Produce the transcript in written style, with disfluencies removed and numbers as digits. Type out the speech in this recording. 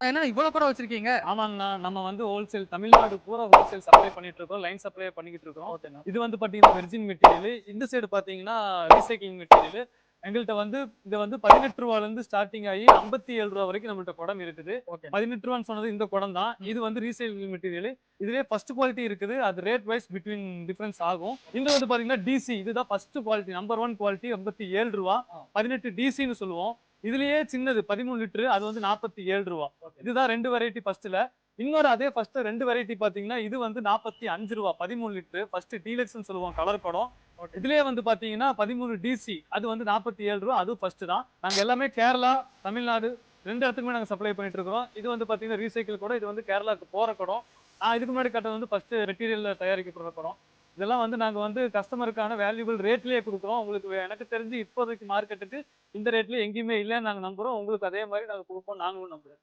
ஏன்னா இவ்வளவு கூட வச்சிருக்கீங்க? ஆமாங்கண்ணா. நம்ம வந்து ஹோல்சேல் தமிழ்நாடு பூரா ஹோல்சேல் சப்ளை பண்ணிட்டு இருக்கோம். லைன் சப்ளை பண்ணிக்கிட்டு இருக்கோம். ஓகேண்ணா. இது வந்து பார்த்தீங்கன்னா, வெர்ஜின் மெட்டீரியலு. இந்த சைடு பார்த்தீங்கன்னா, ரீசைக்ளிங் மெட்டீரியலு. எங்கள்ட்ட வந்து இது வந்து ரூ. 18லேருந்து ஸ்டார்ட்டிங் ஆகி ரூ. 57 வரைக்கும் நம்மள்ட்ட குடம் இருக்குது. ஓகே. ரூ. 18ன்னு சொன்னது இந்த குடம் தான். இது வந்து ரீசைக்ளிங் மெட்டீரியலு. இதுலயே ஃபர்ஸ்ட் குவாலிட்டி இருக்குது. அது ரேட் வைஸ் பிட்வீன் டிஃபரன்ஸ் ஆகும். இது வந்து பார்த்தீங்கன்னா, டிசி. இதுதான் ஃபர்ஸ்ட் குவாலிட்டி. நம்பர் 1 குவாலிட்டி ரூ. 87. 18 டிசின்னு சொல்லுவோம். இதுலயே சின்னது 13 லிட்டரு. அது வந்து ரூ. 47. இதுதான் 2 வெரைட்டி ஃபர்ஸ்ட்ல. இன்னொரு அதே ஃபர்ஸ்ட் 2 வெரைட்டி பாத்தீங்கன்னா, இது வந்து ரூ. 45 13 லிட்டரு. ஃபர்ஸ்ட் டீலக்ஸ்ன்னு சொல்லுவோம் கலர் குடம். இதுலயே வந்து பாத்தீங்கன்னா 13 டிசி. அது வந்து ரூ. 47. அதுவும் ஃபர்ஸ்ட் தான். நாங்க எல்லாமே கேரளா, தமிழ்நாடு 2 இடத்துக்குமே நாங்க சப்ளை பண்ணிட்டு இருக்கிறோம். இது வந்து பாத்தீங்கன்னா ரீசைக்கிள் குடம். இது வந்து கேரளாக்கு போற குடம். இதுக்கு முன்னாடி கட்டது வந்து ஃபர்ஸ்ட் மெட்டீரியல்ல தயாரிக்கப்படுற குடம். இதெல்லாம் வந்து நாங்க வந்து கஸ்டமருக்கான வேல்யூபிள் ரேட்லயே குடுக்குறோம். உங்களுக்கு எனக்கு தெரிஞ்சு இப்போதைக்கு மார்க்கெட்டுக்கு இந்த ரேட்ல எங்கேயுமே இல்லன்னு நாங்க நம்புறோம். உங்களுக்கு அதே மாரி நாங்க குடுப்போம் நாங்களும் நம்புறோம்.